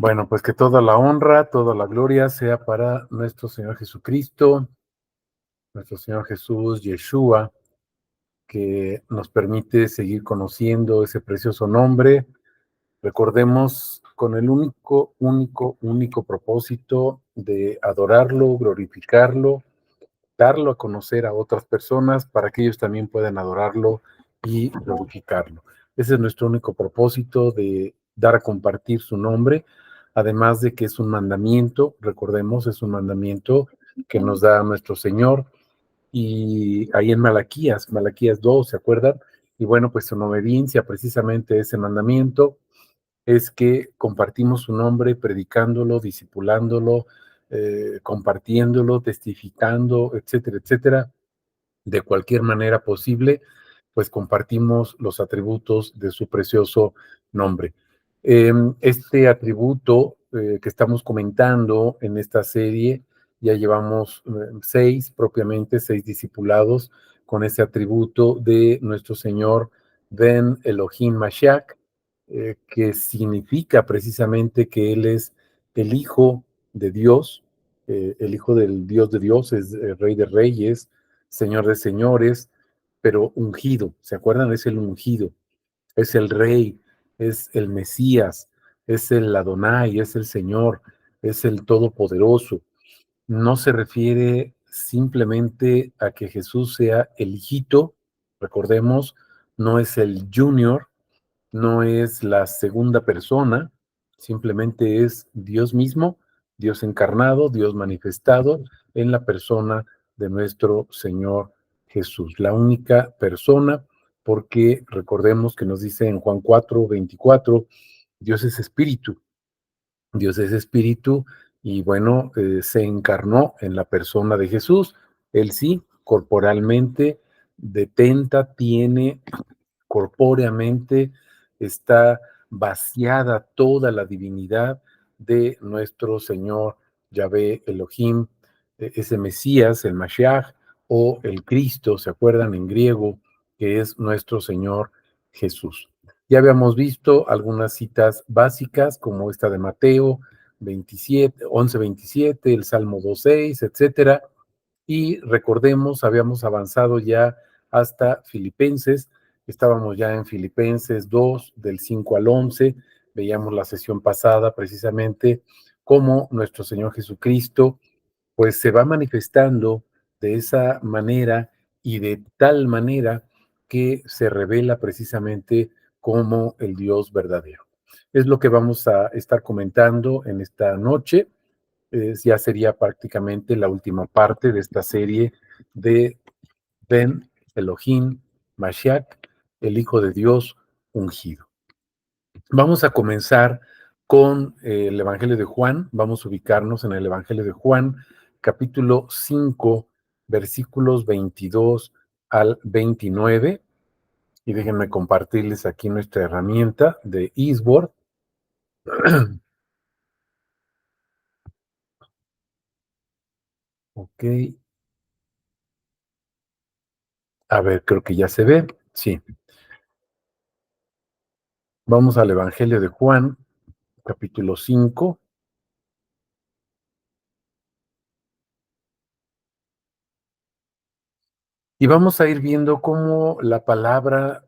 Bueno, pues que toda la honra, toda la gloria sea para nuestro Señor Jesucristo, nuestro Señor Jesús, Yeshua, que nos permite seguir conociendo ese precioso nombre. Recordemos con el único propósito de adorarlo, glorificarlo, darlo a conocer a otras personas para que ellos también puedan adorarlo y glorificarlo. Ese es nuestro único propósito de dar a compartir su nombre, además de que es un mandamiento, recordemos, es un mandamiento que nos da nuestro Señor, y ahí en Malaquías 2, ¿se acuerdan? Y bueno, pues en obediencia precisamente a ese mandamiento es que compartimos su nombre, predicándolo, discipulándolo, compartiéndolo, testificando, etcétera, etcétera, de cualquier manera posible, pues compartimos los atributos de su precioso nombre. Este atributo que estamos comentando en esta serie, ya llevamos seis discipulados con ese atributo de nuestro Señor Ben Elohim Mashiach, que significa precisamente que Él es el Hijo de Dios, el Hijo del Dios de Dios, es Rey de Reyes, Señor de señores, pero ungido, ¿se acuerdan? Es el ungido, es el Rey, es el Mesías, es el Adonai, es el Señor, es el Todopoderoso. No se refiere simplemente a que Jesús sea el hijito, recordemos, no es el junior, no es la segunda persona, simplemente es Dios mismo, Dios encarnado, Dios manifestado en la persona de nuestro Señor Jesús, la única persona, porque recordemos que nos dice en Juan 4:24, Dios es espíritu, Dios es espíritu y bueno, se encarnó en la persona de Jesús, él sí, corporalmente, detenta, tiene corpóreamente, está vaciada toda la divinidad de nuestro Señor Yahvé Elohim, ese Mesías, el Mashiach o el Cristo, ¿se acuerdan en griego? Que es nuestro Señor Jesús. Ya habíamos visto algunas citas básicas como esta de Mateo 27, 11:27, el Salmo 2:6, etcétera. Y recordemos, habíamos avanzado ya hasta Filipenses, estábamos ya en Filipenses 2, del 5 al 11, veíamos la sesión pasada precisamente cómo nuestro Señor Jesucristo pues se va manifestando de esa manera y de tal manera que se revela precisamente como el Dios verdadero. Es lo que vamos a estar comentando en esta noche. Ya sería prácticamente la última parte de esta serie de Ben Elohim Mashiach, el Hijo de Dios ungido. Vamos a comenzar con el Evangelio de Juan, vamos a ubicarnos en el Evangelio de Juan, capítulo 5, versículos 22 al 29, y déjenme compartirles aquí nuestra herramienta de Eastword. Ok, a ver, creo que ya se ve, sí. Vamos al Evangelio de Juan, capítulo 5, y vamos a ir viendo cómo la palabra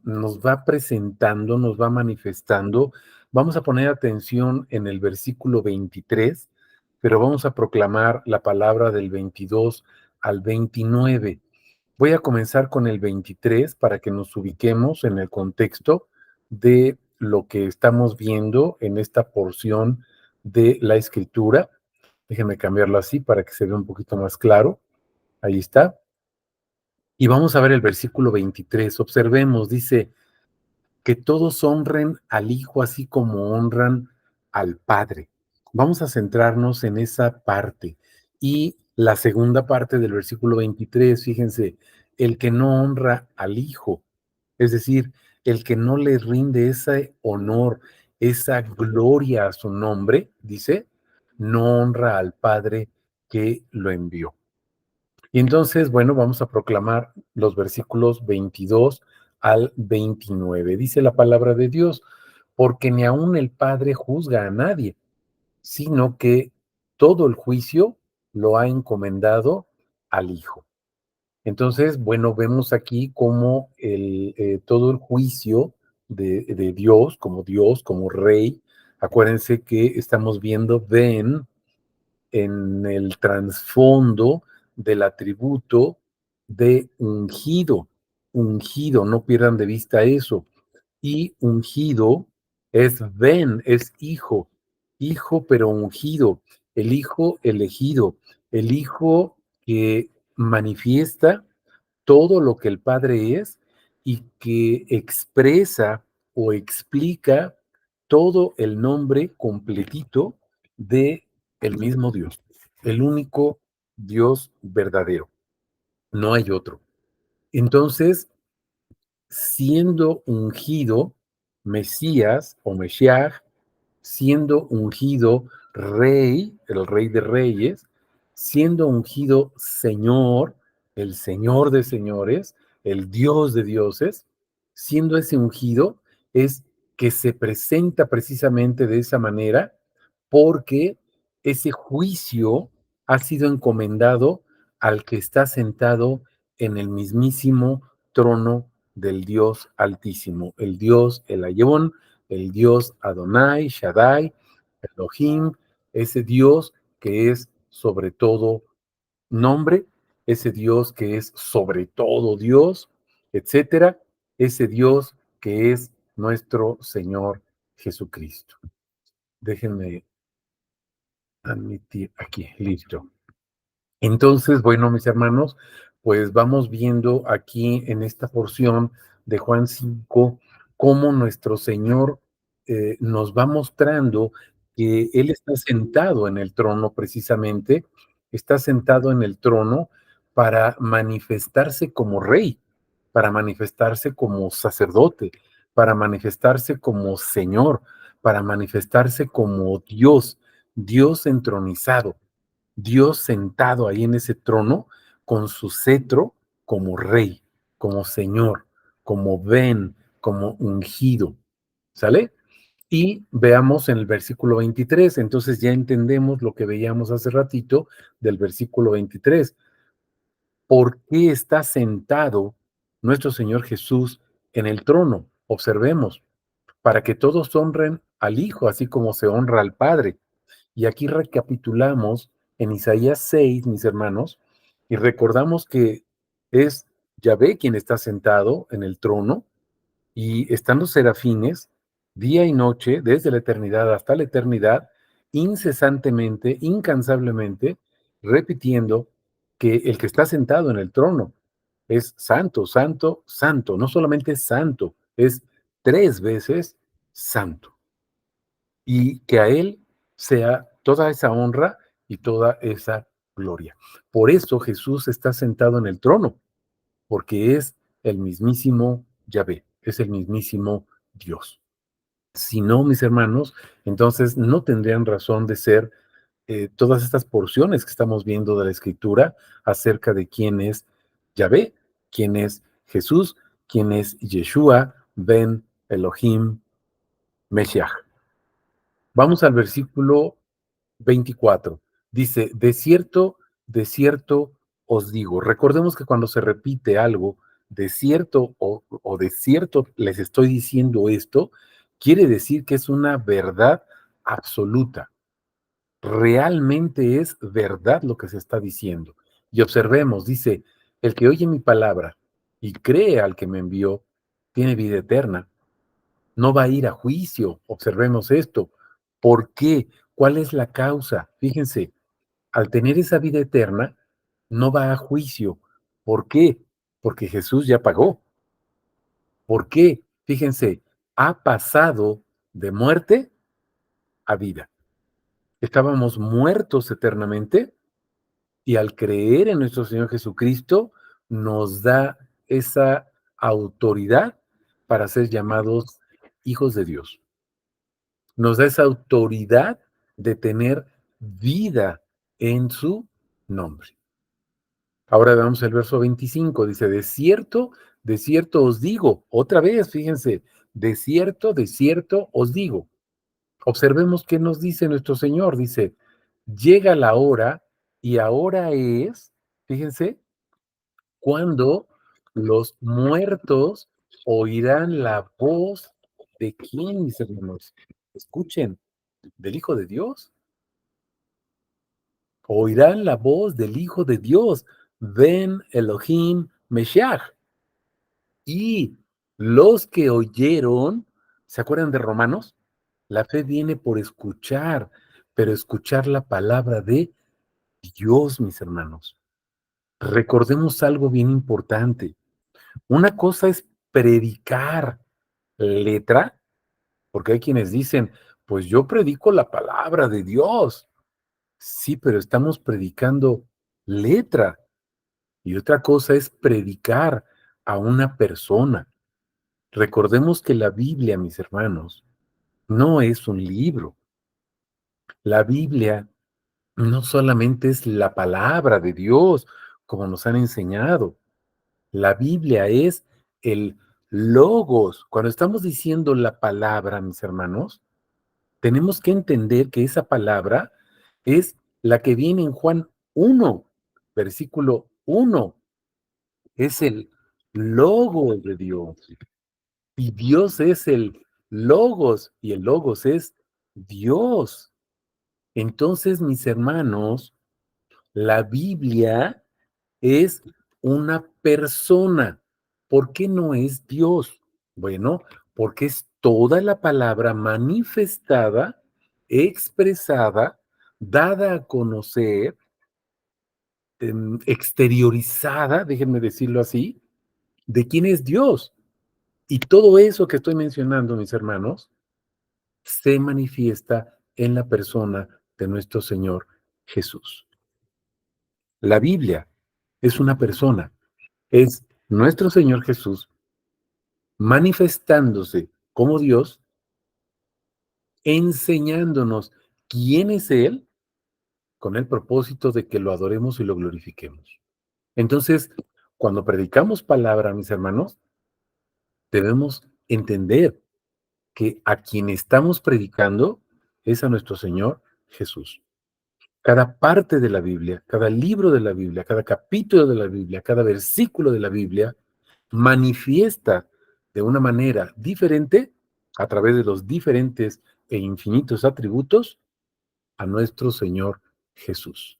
nos va presentando, nos va manifestando. Vamos a poner atención en el versículo 23, pero vamos a proclamar la palabra del 22 al 29. Voy a comenzar con el 23 para que nos ubiquemos en el contexto de lo que estamos viendo en esta porción de la escritura. Déjenme cambiarlo así para que se vea un poquito más claro. Ahí está. Y vamos a ver el versículo 23. Observemos, dice, que todos honren al Hijo así como honran al Padre. Vamos a centrarnos en esa parte. Y la segunda parte del versículo 23, fíjense, el que no honra al Hijo, es decir, el que no le rinde ese honor, esa gloria a su nombre, dice, no honra al Padre que lo envió. Y entonces, bueno, vamos a proclamar los versículos 22 al 29. Dice la palabra de Dios, porque ni aun el Padre juzga a nadie, sino que todo el juicio lo ha encomendado al Hijo. Entonces, bueno, vemos aquí cómo todo el juicio de Dios, como Rey, acuérdense que estamos viendo, ven en el trasfondo del atributo de ungido, ungido, no pierdan de vista eso. Y ungido es ven, es hijo, hijo pero ungido, el hijo elegido, el hijo que manifiesta todo lo que el Padre es y que expresa o explica todo el nombre completito de el mismo Dios, el único Dios verdadero. No hay otro. Entonces, siendo ungido Mesías o Mesías, siendo ungido Rey, el Rey de Reyes, siendo ungido Señor, el Señor de Señores, el Dios de Dioses, siendo ese ungido, es que se presenta precisamente de esa manera porque ese juicio ha sido encomendado al que está sentado en el mismísimo trono del Dios Altísimo, el Dios Elayón, el Dios Adonai, Shaddai, Elohim, ese Dios que es sobre todo nombre, ese Dios que es sobre todo Dios, etcétera, ese Dios que es nuestro Señor Jesucristo. Déjenme admitir aquí, listo. Entonces, bueno, mis hermanos, pues vamos viendo aquí en esta porción de Juan 5 cómo nuestro Señor nos va mostrando que Él está sentado en el trono precisamente, está sentado en el trono para manifestarse como rey, para manifestarse como sacerdote, para manifestarse como Señor, para manifestarse como Dios, Dios entronizado. Dios sentado ahí en ese trono con su cetro como rey, como señor, como ven, como ungido. ¿Sale? Y veamos en el versículo 23, entonces ya entendemos lo que veíamos hace ratito del versículo 23. ¿Por qué está sentado nuestro Señor Jesús en el trono? Observemos, para que todos honren al Hijo, así como se honra al Padre. Y aquí recapitulamos en Isaías 6, mis hermanos, y recordamos que es Yahvé quien está sentado en el trono y están los serafines día y noche, desde la eternidad hasta la eternidad, incesantemente, incansablemente, repitiendo que el que está sentado en el trono es santo, santo, santo. No solamente es santo, es 3 veces santo y que a Él sea toda esa honra y toda esa gloria. Por eso Jesús está sentado en el trono, porque es el mismísimo Yahvé, es el mismísimo Dios. Si no, mis hermanos, entonces no tendrían razón de ser todas estas porciones que estamos viendo de la Escritura acerca de quién es Yahvé, quién es Jesús, quién es Yeshua, Ben Elohim, Meshiach. Vamos al versículo 24. Dice, de cierto os digo. Recordemos que cuando se repite algo, de cierto o de cierto les estoy diciendo esto, quiere decir que es una verdad absoluta. Realmente es verdad lo que se está diciendo. Y observemos, dice, el que oye mi palabra y cree al que me envió, tiene vida eterna, no va a ir a juicio. Observemos esto. ¿Por qué? ¿Cuál es la causa? Fíjense, al tener esa vida eterna, no va a juicio. ¿Por qué? Porque Jesús ya pagó. ¿Por qué? Fíjense, ha pasado de muerte a vida. Estábamos muertos eternamente y al creer en nuestro Señor Jesucristo nos da esa autoridad para ser llamados hijos de Dios. Nos da esa autoridad de tener vida en su nombre. Ahora veamos el verso 25, dice, de cierto os digo, otra vez, fíjense, de cierto os digo, Observemos qué nos dice nuestro Señor. Dice, llega la hora y ahora es, fíjense, cuando los muertos oirán la voz de quién, mis hermanos. Escuchen, del Hijo de Dios. Oirán la voz del Hijo de Dios. Ven Elohim Meshiach. Y los que oyeron, ¿se acuerdan de Romanos? La fe viene por escuchar, pero escuchar la palabra de Dios, mis hermanos. Recordemos algo bien importante. Una cosa es predicar letra, porque hay quienes dicen, pues yo predico la palabra de Dios. Sí, pero estamos predicando letra. Y otra cosa es predicar a una persona. Recordemos que la Biblia, mis hermanos, no es un libro. La Biblia no solamente es la palabra de Dios, como nos han enseñado. La Biblia es el logos. Cuando estamos diciendo la palabra, mis hermanos, tenemos que entender que esa palabra es la que viene en Juan 1, versículo 1. Es el logos de Dios. Y Dios es el logos, y el logos es Dios. Entonces, mis hermanos, la Biblia es una persona. ¿Por qué no es Dios? Bueno, porque es toda la palabra manifestada, expresada, dada a conocer, exteriorizada, déjenme decirlo así, de quién es Dios. Y todo eso que estoy mencionando, mis hermanos, se manifiesta en la persona de nuestro Señor Jesús. La Biblia es una persona, es nuestro Señor Jesús manifestándose como Dios, enseñándonos quién es Él, con el propósito de que lo adoremos y lo glorifiquemos. Entonces, cuando predicamos palabra, mis hermanos, debemos entender que a quien estamos predicando es a nuestro Señor Jesús. Cada parte de la Biblia, cada libro de la Biblia, cada capítulo de la Biblia, cada versículo de la Biblia manifiesta de una manera diferente, a través de los diferentes e infinitos atributos, a nuestro Señor Jesús.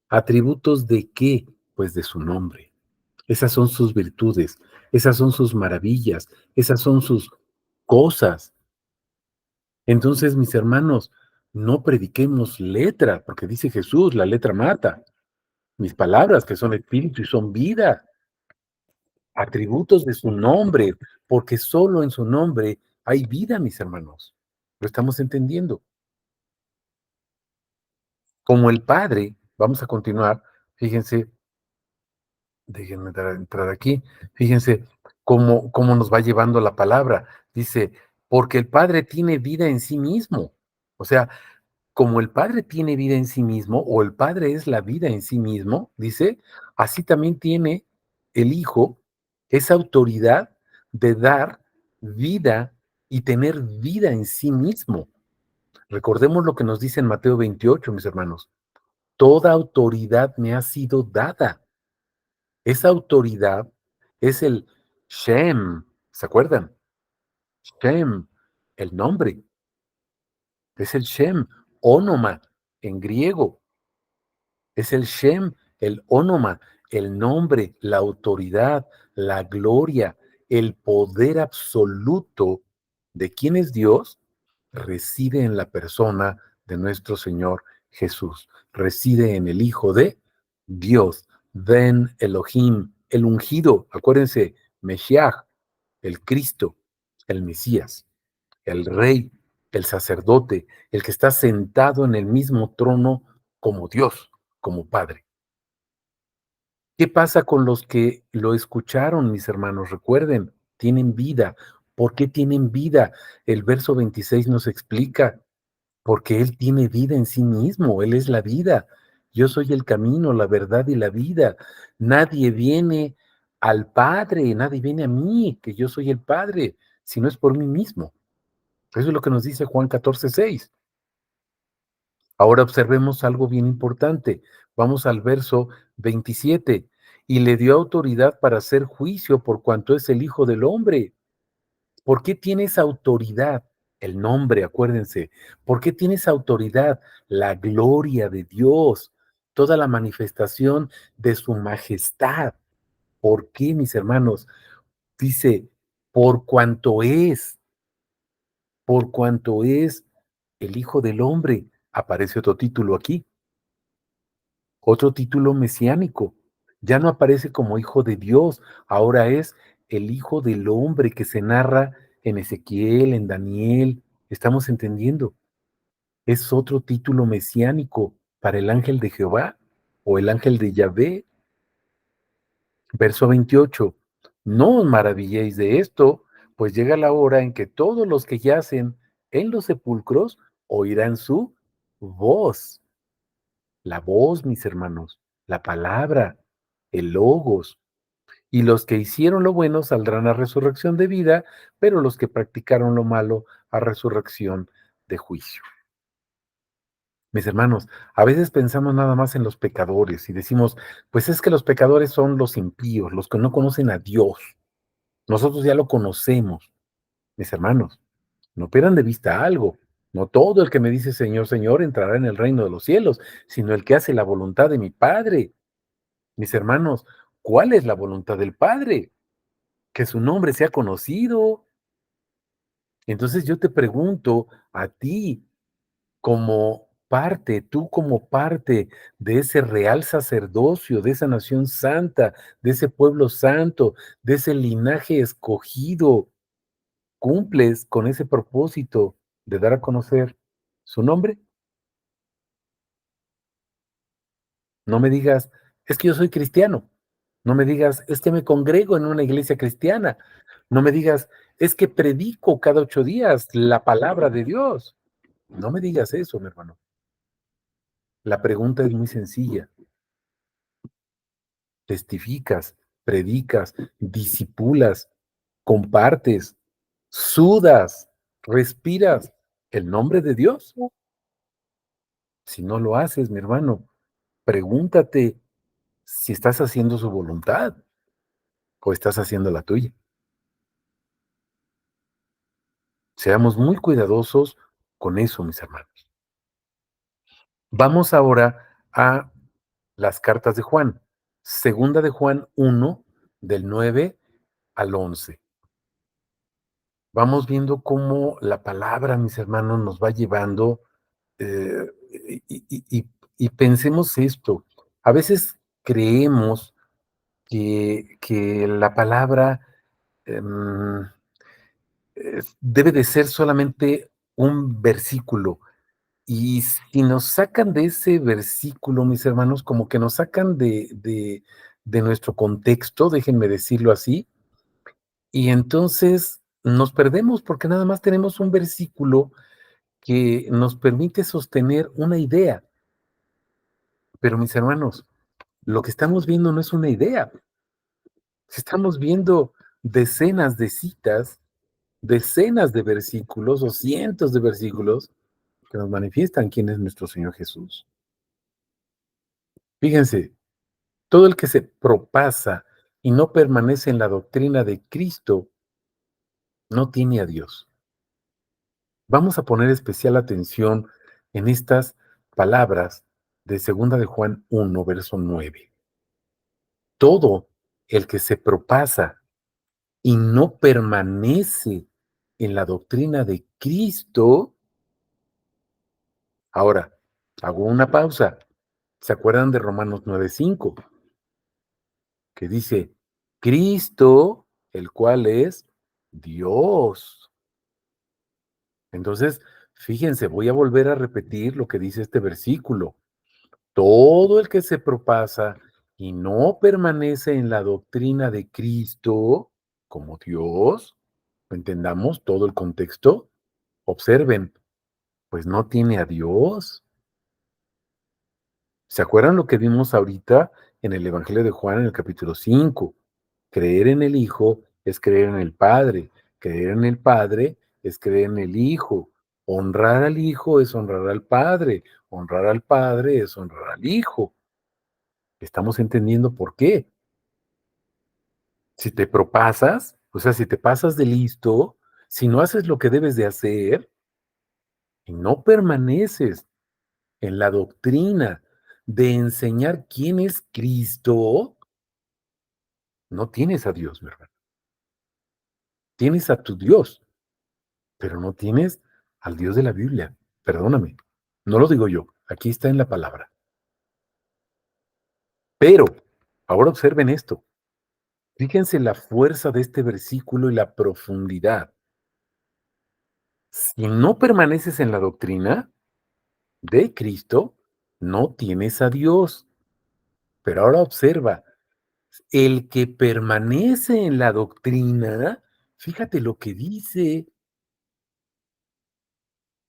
¿Atributos de qué? Pues de su nombre. Esas son sus virtudes, esas son sus maravillas, esas son sus cosas. Entonces, mis hermanos, no prediquemos letra, porque dice Jesús, la letra mata. Mis palabras que son espíritu y son vida, atributos de su nombre, porque solo en su nombre hay vida, mis hermanos. Lo estamos entendiendo. Como el Padre, vamos a continuar, fíjense, déjenme entrar aquí, fíjense cómo nos va llevando la palabra. Dice, porque el Padre tiene vida en sí mismo. O sea, como el Padre tiene vida en sí mismo, o el Padre es la vida en sí mismo, dice, así también tiene el Hijo esa autoridad de dar vida y tener vida en sí mismo. Recordemos lo que nos dice en Mateo 28, mis hermanos. Toda autoridad me ha sido dada. Esa autoridad es el Shem, ¿se acuerdan? Shem, el nombre, es el Shem, Onoma, en griego. Es el Shem, el Onoma, el nombre, la autoridad, la gloria, el poder absoluto de quién es Dios, reside en la persona de nuestro Señor Jesús. Reside en el Hijo de Dios, Ben Elohim, el ungido, acuérdense, Meshiach, el Cristo, el Mesías, el Rey, el sacerdote, el que está sentado en el mismo trono como Dios, como Padre. ¿Qué pasa con los que lo escucharon, mis hermanos? Recuerden, tienen vida. ¿Por qué tienen vida? El verso 26 nos explica, porque Él tiene vida en sí mismo, Él es la vida. Yo soy el camino, la verdad y la vida. Nadie viene al Padre, nadie viene a mí, que yo soy el Padre, si no es por mí mismo. Eso es lo que nos dice Juan 14:6. Ahora observemos algo bien importante. Vamos al verso 27. Y le dio autoridad para hacer juicio por cuanto es el Hijo del Hombre. ¿Por qué tienes autoridad? El nombre, acuérdense. ¿Por qué tienes autoridad? La gloria de Dios, toda la manifestación de su majestad. ¿Por qué, mis hermanos? Dice, por por cuanto es el Hijo del Hombre. Aparece otro título aquí, otro título mesiánico. Ya no aparece como Hijo de Dios, ahora es el Hijo del Hombre que se narra en Ezequiel, en Daniel. ¿Estamos entendiendo? Es otro título mesiánico para el ángel de Jehová o el ángel de Yahvé. Verso 28. No os maravilléis de esto, pues llega la hora en que todos los que yacen en los sepulcros oirán su voz. La voz, mis hermanos, la palabra, el logos. Y los que hicieron lo bueno saldrán a resurrección de vida, pero los que practicaron lo malo a resurrección de juicio. Mis hermanos, a veces pensamos nada más en los pecadores y decimos, pues es que los pecadores son los impíos, los que no conocen a Dios. Nosotros ya lo conocemos, mis hermanos. No pierdan de vista algo. No todo el que me dice Señor, Señor entrará en el reino de los cielos, sino el que hace la voluntad de mi Padre. Mis hermanos, ¿cuál es la voluntad del Padre? Que su nombre sea conocido. Entonces yo te pregunto a ti, como parte, tú como parte de ese real sacerdocio, de esa nación santa, de ese pueblo santo, de ese linaje escogido, ¿cumples con ese propósito de dar a conocer su nombre? No me digas, es que yo soy cristiano. No me digas, es que me congrego en una iglesia cristiana. No me digas, es que predico cada 8 días la palabra de Dios. No me digas eso, mi hermano. La pregunta es muy sencilla. Testificas, predicas, disipulas, compartes, sudas, respiras el nombre de Dios. Si no lo haces, mi hermano, pregúntate si estás haciendo su voluntad o estás haciendo la tuya. Seamos muy cuidadosos con eso, mis hermanos. Vamos ahora a las cartas de Juan. Segunda de Juan 1, del 9 al 11. Vamos viendo cómo la palabra, mis hermanos, nos va llevando eh, y, y- y- y pensemos esto. A veces creemos que la palabra em, debe de ser solamente un versículo. Y si nos sacan de ese versículo, mis hermanos, como que nos sacan de nuestro contexto, déjenme decirlo así, y entonces nos perdemos porque nada más tenemos un versículo que nos permite sostener una idea. Pero mis hermanos, lo que estamos viendo no es una idea, estamos viendo decenas de citas, decenas de versículos o cientos de versículos que nos manifiestan quién es nuestro Señor Jesús. Fíjense, todo el que se propasa y no permanece en la doctrina de Cristo no tiene a Dios. Vamos a poner especial atención en estas palabras de segunda de Juan 1, verso 9. Todo el que se propasa y no permanece en la doctrina de Cristo. Ahora, hago una pausa. ¿Se acuerdan de Romanos 9:5? Que dice, Cristo, el cual es Dios. Entonces, fíjense, voy a volver a repetir lo que dice este versículo. Todo el que se propasa y no permanece en la doctrina de Cristo como Dios, entendamos todo el contexto, observen, pues no tiene a Dios. ¿Se acuerdan lo que vimos ahorita en el Evangelio de Juan en el capítulo 5? Creer en el Hijo es creer en el Padre. Creer en el Padre es creer en el Hijo. Honrar al Hijo es honrar al Padre. Honrar al Padre es honrar al Hijo. Estamos entendiendo por qué. Si te propasas, o sea, si te pasas de listo, si no haces lo que debes de hacer y no permaneces en la doctrina de enseñar quién es Cristo, no tienes a Dios, mi hermano. Tienes a tu Dios, pero no tienes al Dios de la Biblia. Perdóname, no lo digo yo, aquí está en la palabra. Pero, ahora observen esto. Fíjense la fuerza de este versículo y la profundidad. Si no permaneces en la doctrina de Cristo, no tienes a Dios. Pero ahora observa, el que permanece en la doctrina, fíjate lo que dice,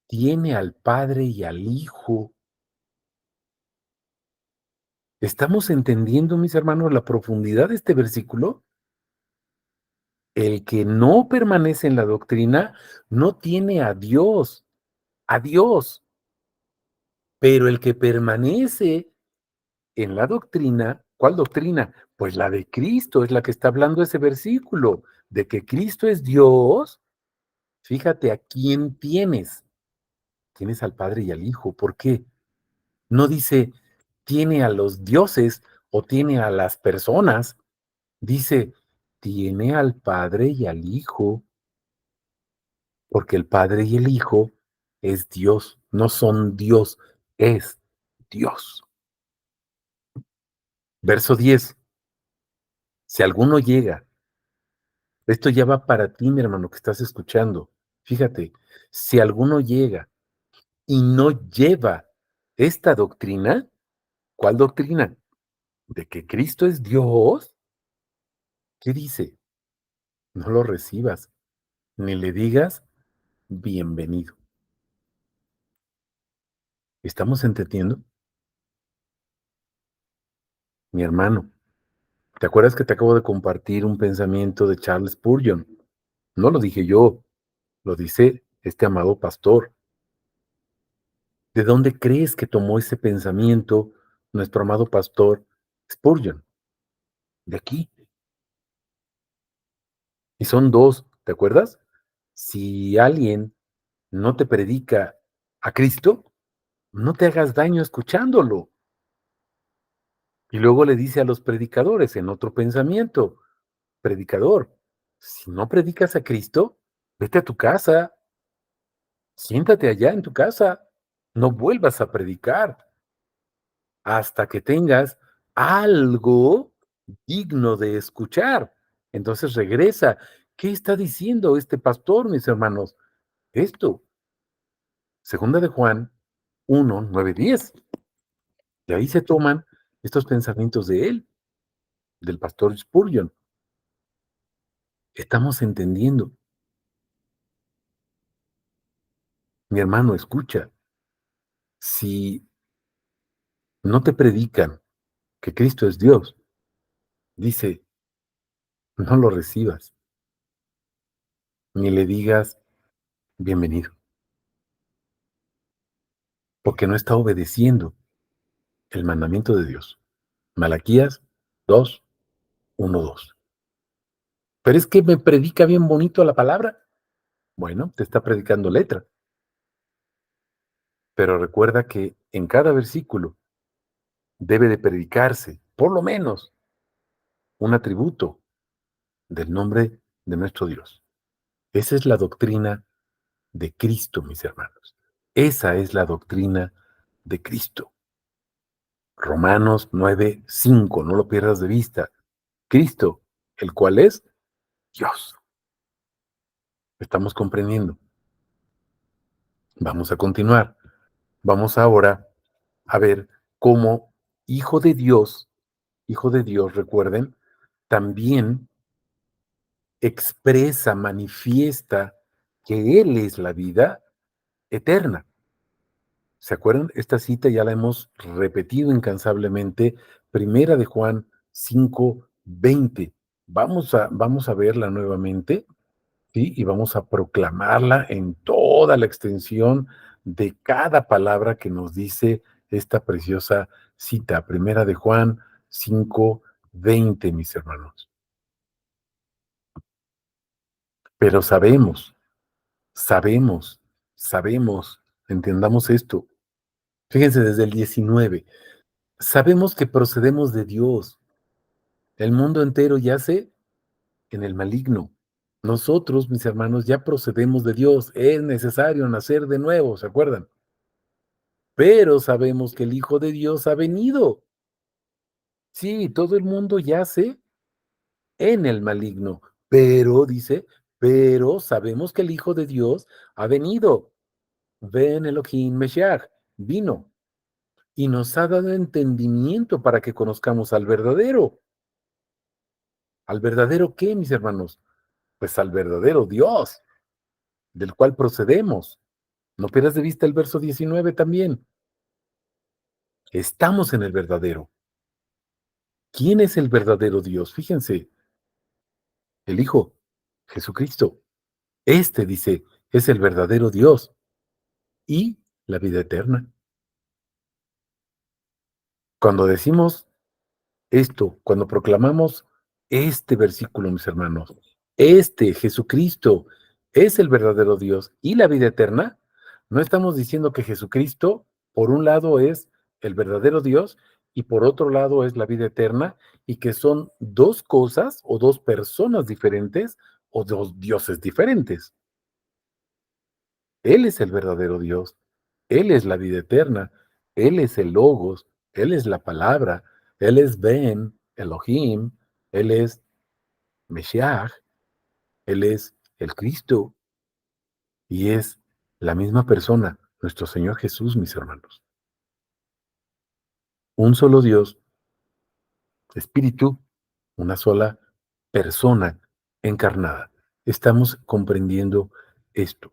tiene al Padre y al Hijo. ¿Estamos entendiendo, mis hermanos, la profundidad de este versículo? El que no permanece en la doctrina no tiene a Dios, pero el que permanece en la doctrina, ¿cuál doctrina? Pues la de Cristo, es la que está hablando ese versículo, de que Cristo es Dios. Fíjate a quién tienes. Tienes al Padre y al Hijo. ¿Por qué? No dice, tiene a los dioses o tiene a las personas. Dice, tiene al Padre y al Hijo, porque el Padre y el Hijo es Dios, no son Dios, es Dios. Verso 10. Si alguno llega, esto ya va para ti, mi hermano, que estás escuchando. Fíjate, si alguno llega y no lleva esta doctrina, ¿cuál doctrina? De que Cristo es Dios. ¿Qué dice? No lo recibas, ni le digas bienvenido. ¿Estamos entendiendo? Mi hermano, ¿te acuerdas que te acabo de compartir un pensamiento de Charles Spurgeon? No lo dije yo, lo dice este amado pastor. ¿De dónde crees que tomó ese pensamiento nuestro amado pastor Spurgeon? De aquí. Y son dos, ¿te acuerdas? Si alguien no te predica a Cristo, no te hagas daño escuchándolo. Y luego le dice a los predicadores en otro pensamiento, predicador, si no predicas a Cristo, vete a tu casa, siéntate allá en tu casa, no vuelvas a predicar hasta que tengas algo digno de escuchar. Entonces regresa. ¿Qué está diciendo este pastor, mis hermanos? Esto, segunda de Juan 1, 9, 10. De ahí se toman estos pensamientos de él, del pastor Spurgeon. Estamos entendiendo. Mi hermano, escucha. Si no te predican que Cristo es Dios, dice, no lo recibas, ni le digas bienvenido, porque no está obedeciendo el mandamiento de Dios. Malaquías 2, 1, 2. Pero es que me predica bien bonito la palabra. Bueno, te está predicando letra, pero recuerda que en cada versículo debe de predicarse, por lo menos, un atributo del nombre de nuestro Dios. Esa es la doctrina de Cristo, mis hermanos. Esa es la doctrina de Cristo. Romanos 9, 5, no lo pierdas de vista. Cristo, el cual es Dios. ¿Estamos comprendiendo? Vamos a continuar. Vamos ahora a ver cómo hijo de Dios, recuerden, también expresa, manifiesta que Él es la vida eterna. ¿Se acuerdan? Esta cita ya la hemos repetido incansablemente. Primera de Juan 5, 20. Vamos a verla nuevamente ¿sí? Y vamos a proclamarla en toda la extensión de cada palabra que nos dice esta preciosa cita, primera de Juan 5:20, mis hermanos. Pero sabemos, sabemos, entendamos esto. Fíjense desde el 19, sabemos que procedemos de Dios. El mundo entero yace en el maligno. Nosotros, mis hermanos, ya procedemos de Dios. Es necesario nacer de nuevo, ¿se acuerdan? Pero sabemos que el Hijo de Dios ha venido. Sí, todo el mundo yace en el maligno, pero dice, pero sabemos que el Hijo de Dios ha venido. Ven Elohim Meshiach, vino y nos ha dado entendimiento para que conozcamos al verdadero. ¿Al verdadero qué, mis hermanos? Pues al verdadero Dios, del cual procedemos. No pierdas de vista el verso 19 también. Estamos en el verdadero. ¿Quién es el verdadero Dios? Fíjense, el Hijo, Jesucristo. Este, dice, es el verdadero Dios y la vida eterna. Cuando decimos esto, cuando proclamamos este versículo, mis hermanos, este Jesucristo es el verdadero Dios y la vida eterna, no estamos diciendo que Jesucristo, por un lado, es el verdadero Dios y por otro lado es la vida eterna y que son dos cosas o dos personas diferentes o dos dioses diferentes. Él es el verdadero Dios, Él es la vida eterna, Él es el Logos, Él es la palabra, Él es Ben, Elohim, Él es Meshiach, Él es el Cristo y es la misma persona, nuestro Señor Jesús, mis hermanos. Un solo Dios, Espíritu, una sola persona encarnada. Estamos comprendiendo esto.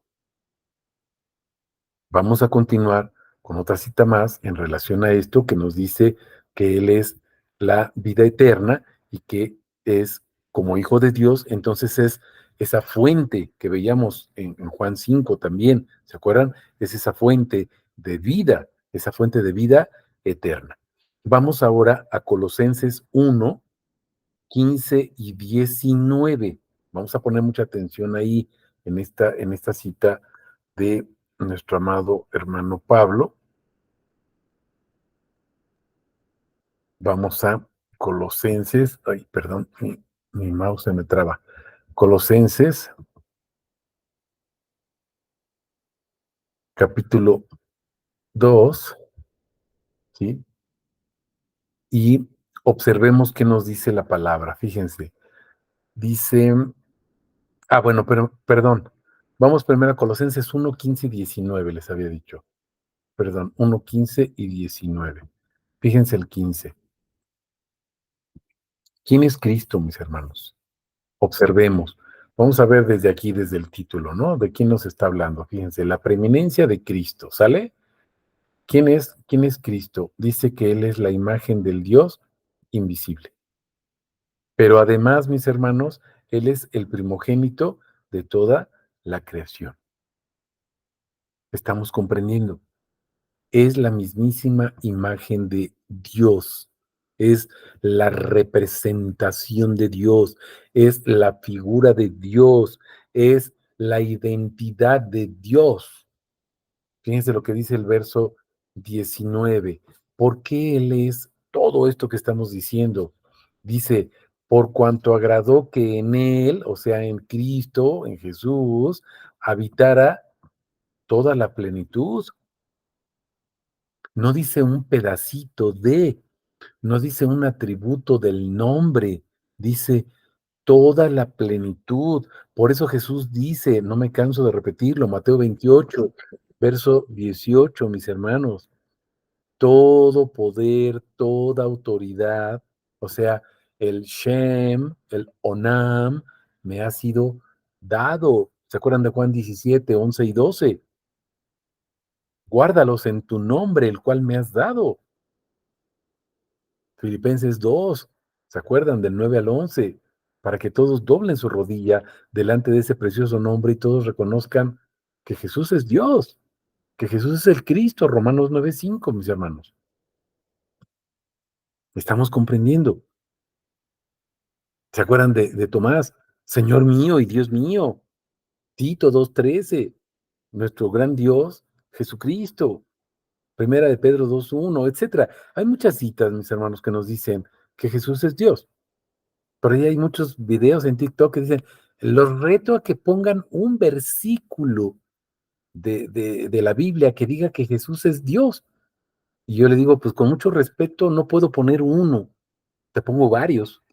Vamos a continuar con otra cita más en relación a esto que nos dice que Él es la vida eterna y que es como Hijo de Dios, entonces es esa fuente que veíamos en Juan 5 también, ¿se acuerdan? Es esa fuente de vida eterna. Vamos ahora a Colosenses 1, 15 y 19. Vamos a poner mucha atención ahí en esta cita de nuestro amado hermano Pablo. Vamos a Colosenses, ay, perdón, mi mouse se me traba. Colosenses, capítulo 2, ¿sí? Y observemos qué nos dice la palabra. Fíjense, dice, bueno, pero, perdón, vamos primero a Colosenses 1, 15 y 19, les había dicho. Perdón, 1, 15 y 19. Fíjense el 15. ¿Quién es Cristo, mis hermanos? Observemos. Vamos a ver desde aquí, desde el título, ¿no? ¿De quién nos está hablando? Fíjense, la preeminencia de Cristo, ¿sale? ¿Quién es Cristo? Dice que Él es la imagen del Dios invisible. Pero además, mis hermanos, Él es el primogénito de toda la creación. Estamos comprendiendo. Es la mismísima imagen de Dios, es la representación de Dios, es la figura de Dios, es la identidad de Dios. Fíjense lo que dice el verso 19. ¿Por qué Él es todo esto que estamos diciendo? Dice, por cuanto agradó que en Él, o sea, en Cristo, en Jesús, habitara toda la plenitud. No dice un pedacito de, no dice un atributo del nombre, dice toda la plenitud. Por eso Jesús dice, no me canso de repetirlo, Mateo 28, verso 18, mis hermanos, todo poder, toda autoridad, o sea, el Shem, el Onam, me ha sido dado. ¿Se acuerdan de Juan 17, 11 y 12? Guárdalos en tu nombre, el cual me has dado. Filipenses 2, ¿se acuerdan del 9 al 11? para que todos doblen su rodilla delante de ese precioso nombre y todos reconozcan que Jesús es Dios, que Jesús es el Cristo, Romanos 9:5, mis hermanos. Estamos comprendiendo. ¿Se acuerdan de Tomás? Señor mío y Dios mío. Tito 2:13, nuestro gran Dios, Jesucristo. Primera de Pedro 2:1, etcétera. Hay muchas citas, mis hermanos, que nos dicen que Jesús es Dios. Por ahí hay muchos videos en TikTok que dicen, los reto a que pongan un versículo de la Biblia que diga que Jesús es Dios. Y yo le digo, pues con mucho respeto, no puedo poner uno, te pongo varios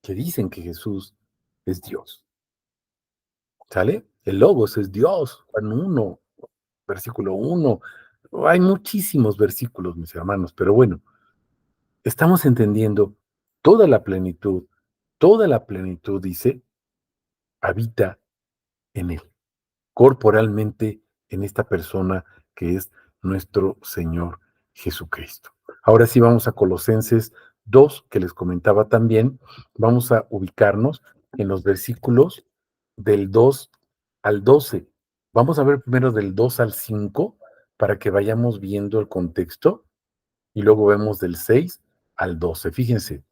que dicen que Jesús es Dios. ¿Sale? El Logos es Dios, Juan 1, versículo 1. Hay muchísimos versículos, mis hermanos, pero bueno, estamos entendiendo toda la plenitud, dice, habita en él, corporalmente en esta persona que es nuestro Señor Jesucristo. Ahora sí vamos a Colosenses 2, que les comentaba también. Vamos a ubicarnos en los versículos del 2 al 12. Vamos a ver primero del 2 al 5 para que vayamos viendo el contexto y luego vemos del 6 al 12. Fíjense,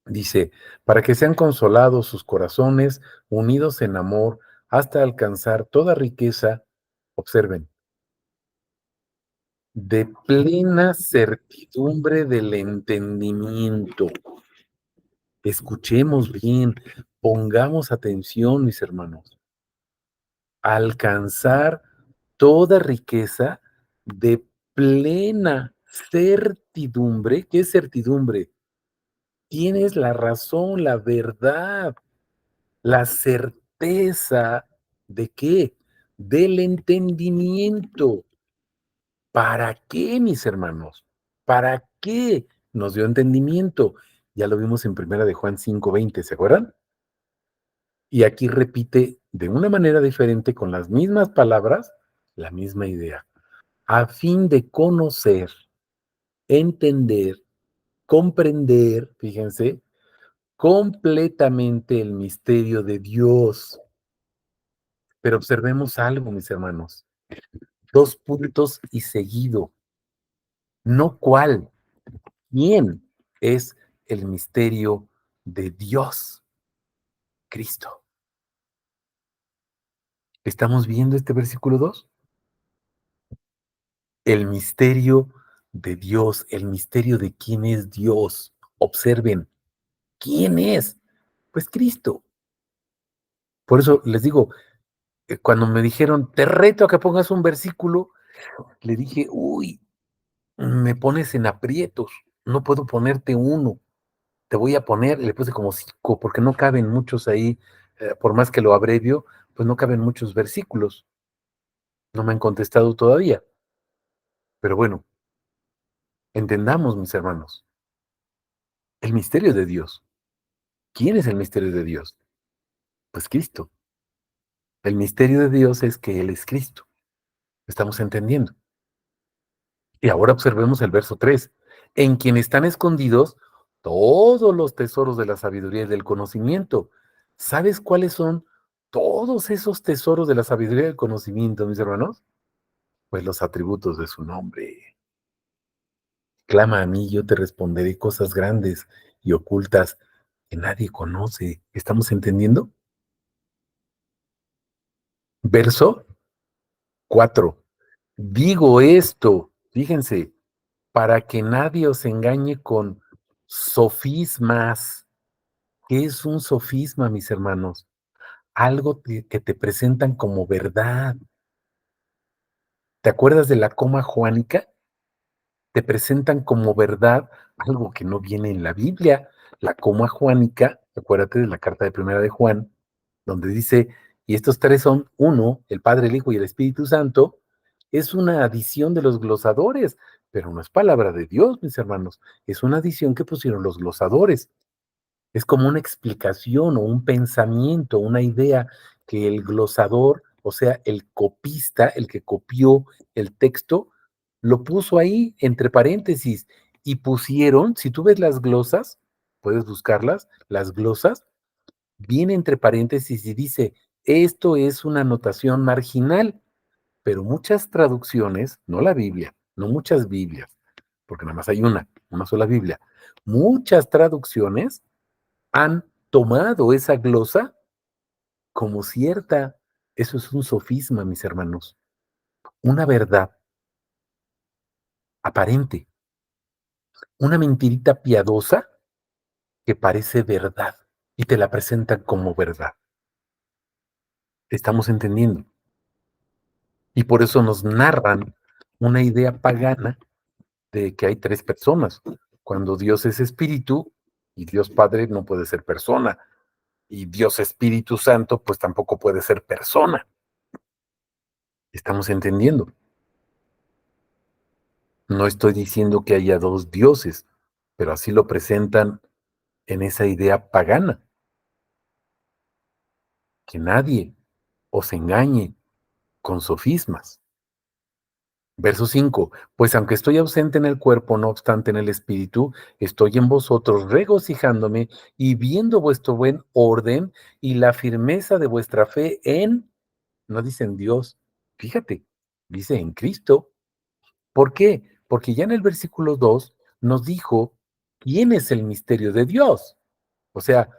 dice, para que sean consolados sus corazones, unidos en amor, hasta alcanzar toda riqueza, observen, de plena certidumbre del entendimiento. Escuchemos bien, pongamos atención, mis hermanos. Alcanzar toda riqueza de plena certidumbre. ¿Qué es certidumbre? Tienes la razón, la verdad, la certeza de qué? Del entendimiento. ¿Para qué, mis hermanos? ¿Para qué nos dio entendimiento? Ya lo vimos en primera de Juan 5:20, ¿se acuerdan? Y aquí repite de una manera diferente, con las mismas palabras, la misma idea. A fin de conocer, entender, comprender, fíjense, completamente el misterio de Dios. Pero observemos algo, mis hermanos. 2 puntos y seguido. No cuál, quién es el misterio de Dios, Cristo. ¿Estamos viendo este versículo 2? El misterio de Dios, el misterio de quién es Dios. Observen, ¿quién es? Pues Cristo. Por eso les digo, cuando me dijeron, te reto a que pongas un versículo, le dije, uy, me pones en aprietos, no puedo ponerte uno, te voy a poner, le puse como 5, porque no caben muchos ahí, por más que lo abrevio, pues no caben muchos versículos, no me han contestado todavía, pero bueno, entendamos, mis hermanos, el misterio de Dios. ¿Quién es el misterio de Dios? Pues Cristo. El misterio de Dios es que Él es Cristo. ¿Estamos entendiendo? Y ahora observemos el verso 3. En quien están escondidos todos los tesoros de la sabiduría y del conocimiento. ¿Sabes cuáles son todos esos tesoros de la sabiduría y del conocimiento, mis hermanos? Pues los atributos de su nombre. Clama a mí, yo te responderé cosas grandes y ocultas que nadie conoce. ¿Estamos entendiendo? Verso 4. Digo esto, fíjense, para que nadie os engañe con sofismas. ¿Qué es un sofisma, mis hermanos? Algo que te presentan como verdad. ¿Te acuerdas de la coma juánica? Te presentan como verdad algo que no viene en la Biblia. La coma juánica, acuérdate de la carta de primera de Juan, donde dice, y estos tres son uno, el Padre, el Hijo y el Espíritu Santo, es una adición de los glosadores, pero no es palabra de Dios, mis hermanos, es una adición que pusieron los glosadores. Es como una explicación o un pensamiento, una idea que el glosador, o sea, el copista, el que copió el texto, lo puso ahí entre paréntesis y pusieron, si tú ves las glosas, puedes buscarlas, las glosas, viene entre paréntesis y dice, esto es una notación marginal, pero muchas traducciones, no la Biblia, no muchas Biblias, porque nada más hay una sola Biblia, muchas traducciones han tomado esa glosa como cierta. Eso es un sofisma, mis hermanos, una verdad aparente, una mentirita piadosa que parece verdad y te la presentan como verdad. Estamos entendiendo. Y por eso nos narran una idea pagana de que hay tres personas, cuando Dios es espíritu y Dios Padre no puede ser persona, y Dios Espíritu Santo pues tampoco puede ser persona. Estamos entendiendo. No estoy diciendo que haya dos dioses, pero así lo presentan en esa idea pagana, que nadie os engañe con sofismas. Verso 5, pues aunque estoy ausente en el cuerpo, no obstante en el espíritu, estoy en vosotros regocijándome y viendo vuestro buen orden y la firmeza de vuestra fe en, no dice en Dios, fíjate, dice en Cristo. ¿Por qué? Porque ya en el versículo 2 nos dijo quién es el misterio de Dios. O sea,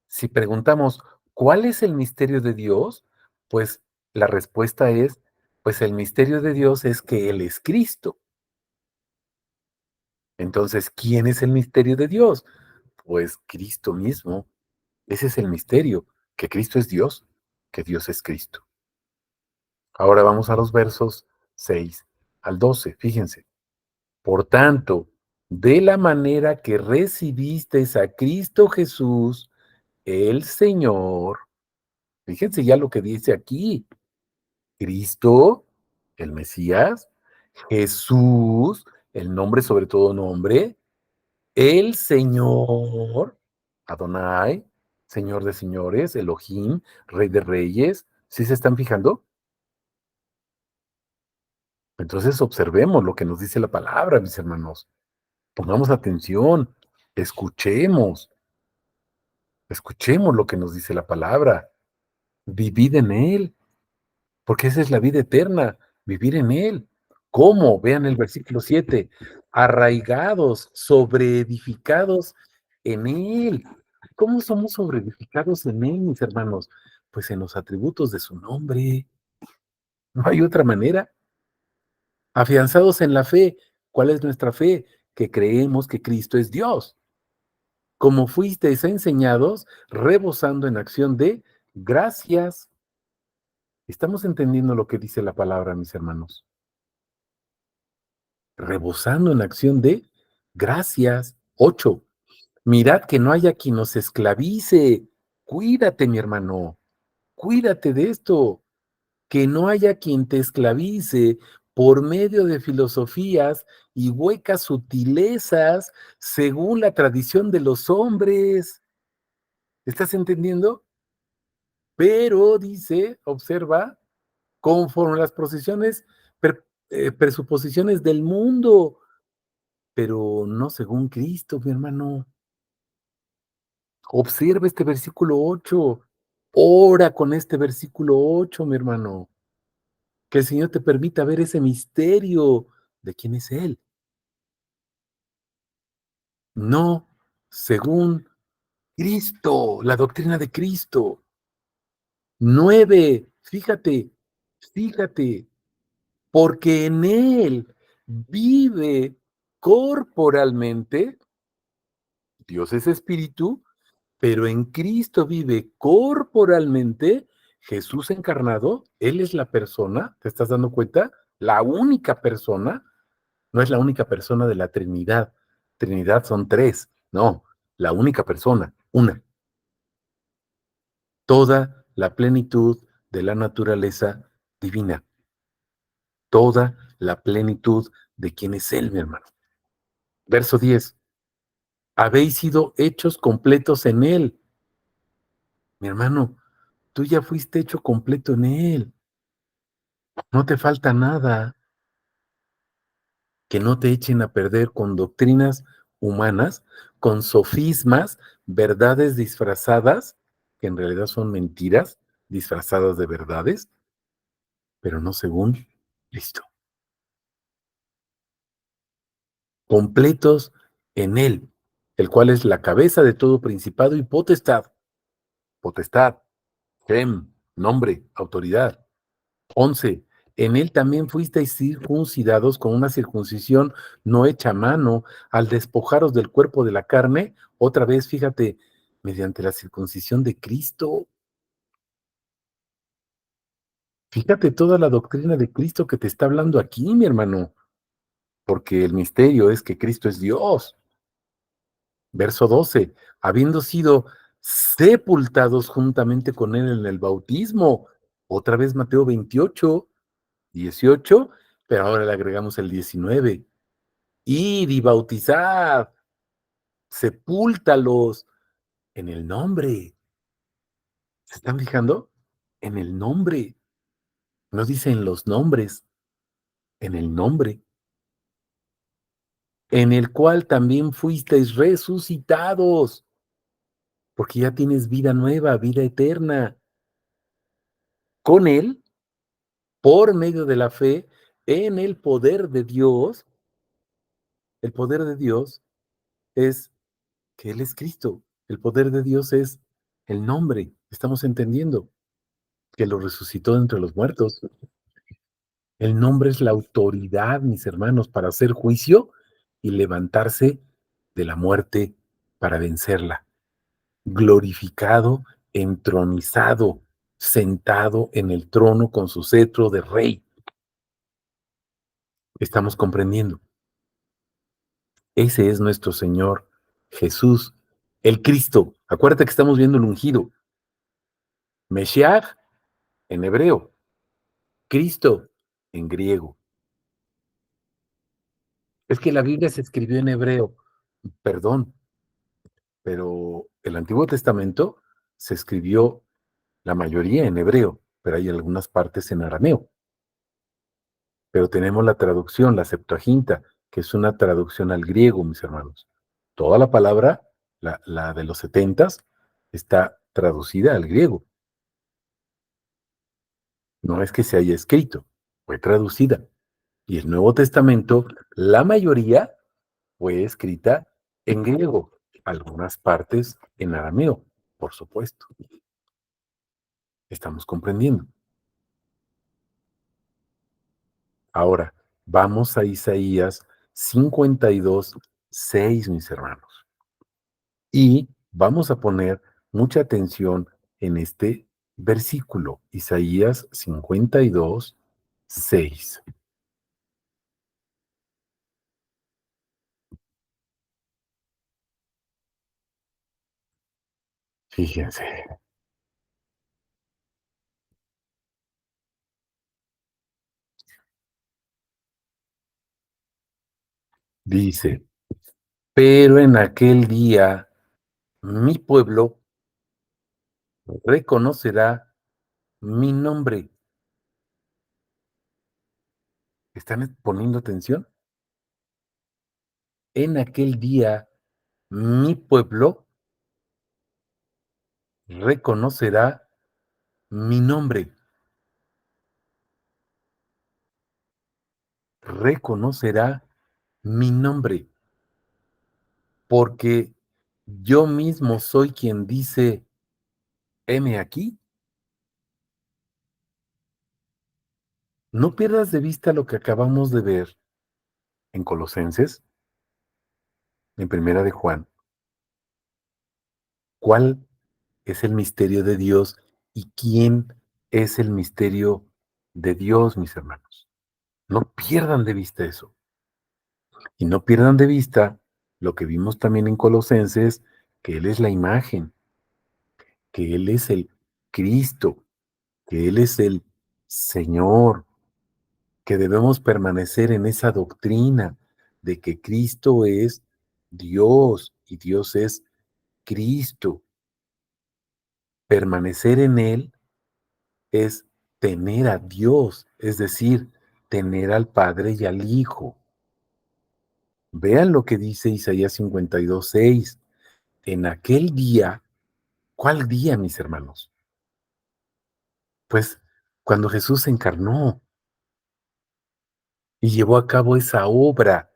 si preguntamos, ¿cuál es el misterio de Dios? Pues la respuesta es, pues el misterio de Dios es que Él es Cristo. Entonces, ¿quién es el misterio de Dios? Pues Cristo mismo. Ese es el misterio, que Cristo es Dios, que Dios es Cristo. Ahora vamos a los versos 6 al 12. Fíjense. Por tanto, de la manera que recibisteis a Cristo Jesús, el Señor, fíjense ya lo que dice aquí, Cristo, el Mesías, Jesús, el nombre sobre todo nombre, el Señor, Adonai, Señor de señores, Elohim, Rey de reyes. ¿Sí se están fijando? Entonces observemos lo que nos dice la palabra, mis hermanos. Pongamos atención, escuchemos, escuchemos lo que nos dice la palabra. Vivid en Él, porque esa es la vida eterna, vivir en Él. ¿Cómo? Vean el versículo 7, arraigados, sobreedificados en Él. ¿Cómo somos sobreedificados en Él, mis hermanos? Pues en los atributos de su nombre. No hay otra manera. Afianzados en la fe. ¿Cuál es nuestra fe? Que creemos que Cristo es Dios. Como fuisteis enseñados, rebosando en acción de gracias. ¿Estamos entendiendo lo que dice la palabra, mis hermanos? Rebosando en acción de gracias. 8. Mirad que no haya quien nos esclavice. Cuídate, mi hermano. Cuídate de esto. Que no haya quien te esclavice por medio de filosofías y huecas sutilezas según la tradición de los hombres. ¿Estás entendiendo? Pero dice, observa, conforme a las presuposiciones del mundo, pero no según Cristo, mi hermano. Observa este versículo 8. Ora con este versículo 8, mi hermano. Que el Señor te permita ver ese misterio de quién es Él. No según Cristo, la doctrina de Cristo. 9. Fíjate, porque en Él vive corporalmente, Dios es espíritu, pero en Cristo vive corporalmente Jesús encarnado, Él es la persona, ¿te estás dando cuenta? La única persona, no es la única persona de la Trinidad. Trinidad son tres, no, la única persona, una. Toda la plenitud de la naturaleza divina, toda la plenitud de quien es Él, mi hermano. Verso 10. Habéis sido hechos completos en Él. Mi hermano, tú ya fuiste hecho completo en Él. No te falta nada. Que no te echen a perder con doctrinas humanas con sofismas, verdades disfrazadas, que en realidad son mentiras disfrazadas de verdades, pero no según Cristo. Completos en Él, el cual es la cabeza de todo principado y potestad. Potestad, Gem, nombre, autoridad. 11. En él también fuisteis circuncidados con una circuncisión no hecha a mano, al despojaros del cuerpo de la carne, otra vez, fíjate, mediante la circuncisión de Cristo. Fíjate toda la doctrina de Cristo que te está hablando aquí, mi hermano, porque el misterio es que Cristo es Dios. Verso 12. Habiendo sido sepultados juntamente con él en el bautismo. Otra vez Mateo 28, 18, pero ahora le agregamos el 19. Id y bautizad, sepúltalos en el nombre. ¿Se están fijando? En el nombre. No dice en los nombres, en el nombre. En el cual también fuisteis resucitados, porque ya tienes vida nueva, vida eterna. Con él, por medio de la fe, en el poder de Dios. El poder de Dios es que Él es Cristo. El poder de Dios es el nombre. Estamos entendiendo que lo resucitó de entre los muertos. El nombre es la autoridad, mis hermanos, para hacer juicio y levantarse de la muerte para vencerla. Glorificado, entronizado, sentado en el trono con su cetro de rey. Estamos comprendiendo. Ese es nuestro Señor Jesús, el Cristo. Acuérdate que estamos viendo el ungido. Meshiach en hebreo, Cristo en griego. Es que la Biblia se escribió en hebreo, perdón, pero el Antiguo Testamento se escribió la mayoría en hebreo, pero hay algunas partes en arameo. Pero tenemos la traducción, la Septuaginta, que es una traducción al griego, mis hermanos. Toda la palabra, la de los setentas, está traducida al griego. No es que se haya escrito, fue traducida. Y el Nuevo Testamento, la mayoría fue escrita en griego, algunas partes en arameo, por supuesto. Estamos comprendiendo. Ahora, vamos a Isaías 52:6, mis hermanos. Y vamos a poner mucha atención en este versículo, Isaías 52:6. Fíjense, dice, pero en aquel día mi pueblo reconocerá mi nombre. ¿Están poniendo atención? En aquel día mi pueblo reconocerá mi nombre. Reconocerá mi nombre, porque yo mismo soy quien dice, heme aquí. No pierdas de vista lo que acabamos de ver en Colosenses, en Primera de Juan. ¿Cuál es el misterio de Dios y quién es el misterio de Dios, mis hermanos? No pierdan de vista eso. Y no pierdan de vista lo que vimos también en Colosenses, que Él es la imagen, que Él es el Cristo, que Él es el Señor, que debemos permanecer en esa doctrina de que Cristo es Dios y Dios es Cristo. Permanecer en Él es tener a Dios, es decir, tener al Padre y al Hijo. Vean lo que dice Isaías 52:6. En aquel día, ¿cuál día, mis hermanos? Pues cuando Jesús se encarnó y llevó a cabo esa obra.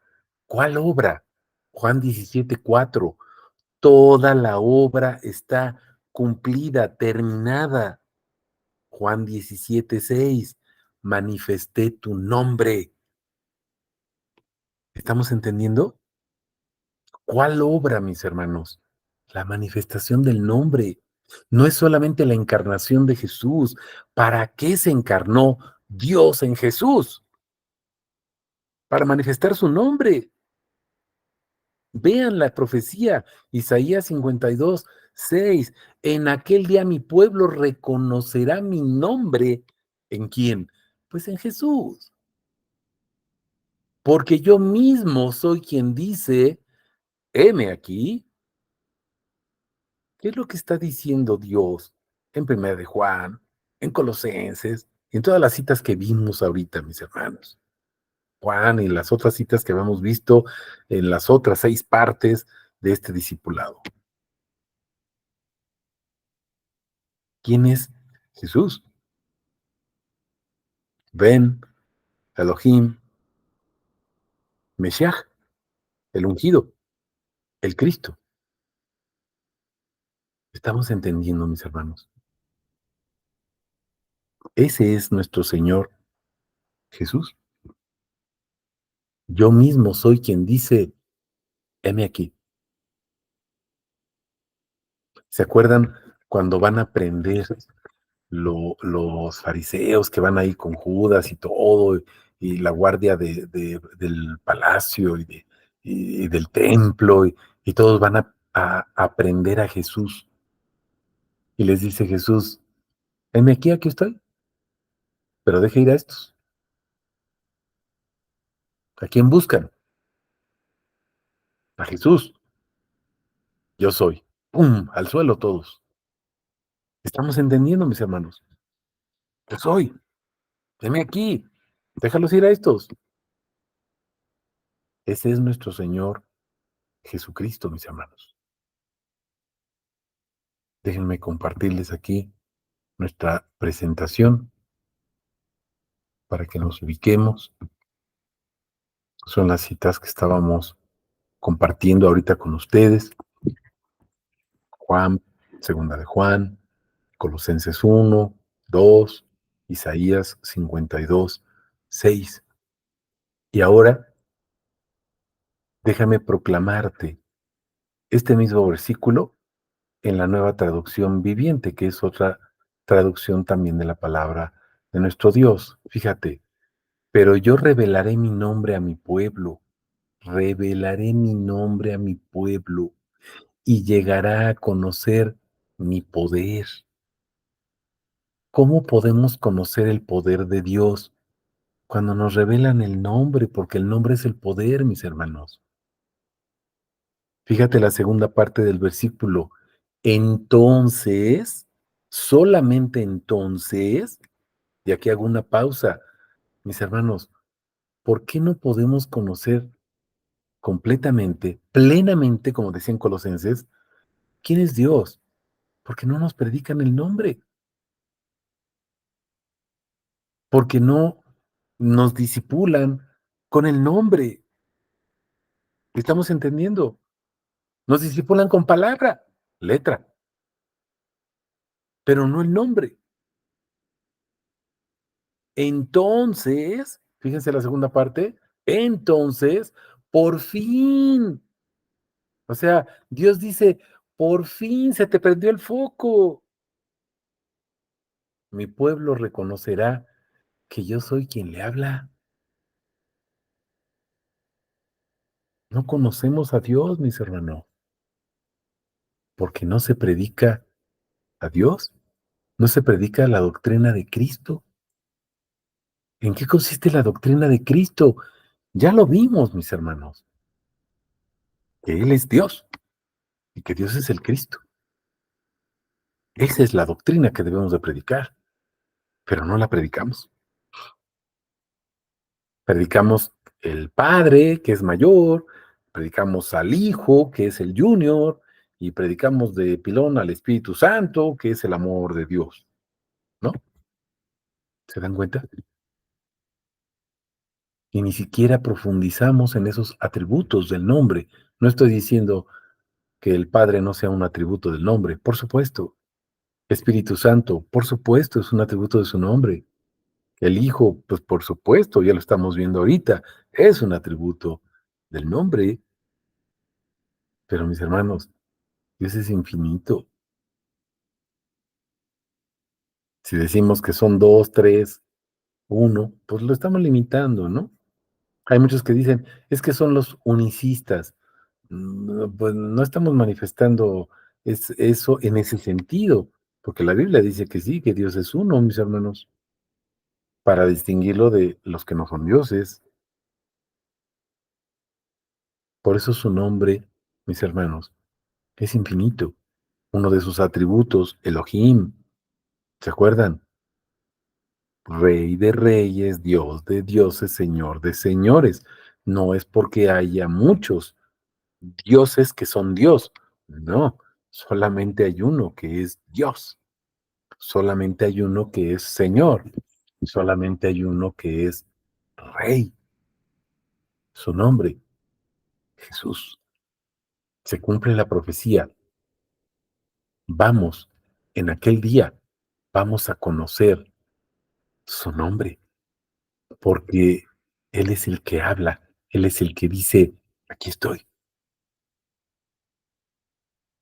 ¿Cuál obra? Juan 17:4. Toda la obra está cumplida, terminada. Juan 17:6. Manifesté tu nombre. ¿Estamos entendiendo? ¿Cuál obra, mis hermanos? La manifestación del nombre. No es solamente la encarnación de Jesús. ¿Para qué se encarnó Dios en Jesús? Para manifestar su nombre. Vean la profecía, Isaías 52:6. En aquel día mi pueblo reconocerá mi nombre. ¿En quién? Pues en Jesús. Porque yo mismo soy quien dice, heme aquí. ¿Qué es lo que está diciendo Dios en Primera de Juan, en Colosenses, en todas las citas que vimos ahorita, mis hermanos? Juan y las otras citas que habíamos visto en las otras 6 partes de este discipulado. ¿Quién es Jesús? Ben, Elohim, Mesías, el ungido, el Cristo. ¿Estamos entendiendo, mis hermanos? Ese es nuestro Señor Jesús. Yo mismo soy quien dice, heme aquí. ¿Se acuerdan cuando van a aprender los fariseos que van ahí con Judas y todo, y la guardia del palacio y del templo, y todos van a aprender a Jesús? Y les dice Jesús, heme aquí, aquí estoy, pero deje ir a estos. ¿A quién buscan? A Jesús. Yo soy. ¡Pum! Al suelo todos. ¿Estamos entendiendo, mis hermanos? Yo soy. Heme aquí. Déjalos ir a estos. Ese es nuestro Señor Jesucristo, mis hermanos. Déjenme compartirles aquí nuestra presentación para que nos ubiquemos. Son las citas que estábamos compartiendo ahorita con ustedes. Juan, segunda de Juan, Colosenses 1, 2, Isaías 52:6. Y ahora déjame proclamarte este mismo versículo en la Nueva Traducción Viviente, que es otra traducción también de la palabra de nuestro Dios. Fíjate, pero yo revelaré mi nombre a mi pueblo, revelaré mi nombre a mi pueblo y llegará a conocer mi poder. ¿Cómo podemos conocer el poder de Dios? Cuando nos revelan el nombre, porque el nombre es el poder, mis hermanos. Fíjate la segunda parte del versículo. Entonces, solamente entonces, y aquí hago una pausa, mis hermanos, ¿por qué no podemos conocer completamente, plenamente, como decían Colosenses, quién es Dios? Porque no nos predican el nombre, porque no nos disipulan con el nombre. ¿Estamos entendiendo? Nos disipulan con palabra, letra, pero no el nombre. Entonces, fíjense la segunda parte, entonces, por fin, o sea, Dios dice, por fin se te prendió el foco. Mi pueblo reconocerá que yo soy quien le habla. No conocemos a Dios, mis hermanos, porque no se predica a Dios, no se predica la doctrina de Cristo. ¿En qué consiste la doctrina de Cristo? Ya lo vimos, mis hermanos, que Él es Dios y que Dios es el Cristo. Esa es la doctrina que debemos de predicar, pero no la predicamos. Predicamos el Padre, que es mayor, predicamos al Hijo, que es el Junior, y predicamos de pilón al Espíritu Santo, que es el amor de Dios, ¿no? ¿Se dan cuenta? Y ni siquiera profundizamos en esos atributos del nombre. No estoy diciendo que el Padre no sea un atributo del nombre, por supuesto. Espíritu Santo, por supuesto, es un atributo de su nombre. El Hijo, pues por supuesto, ya lo estamos viendo ahorita, es un atributo del nombre. Pero mis hermanos, Dios es infinito. Si decimos que son dos, tres, uno, pues lo estamos limitando, ¿no? Hay muchos que dicen, es que son los unicistas. Pues no estamos manifestando eso en ese sentido, porque la Biblia dice que sí, que Dios es uno, mis hermanos, para distinguirlo de los que no son dioses. Por eso su nombre, mis hermanos, es infinito. Uno de sus atributos, Elohim, ¿se acuerdan? Rey de reyes, Dios de dioses, Señor de señores. No es porque haya muchos dioses que son Dios. No, solamente hay uno que es Dios. Solamente hay uno que es Señor. Y solamente hay uno que es Rey. Su nombre, Jesús. Se cumple la profecía. Vamos, en aquel día, vamos a conocer su nombre, porque Él es el que habla, Él es el que dice, aquí estoy.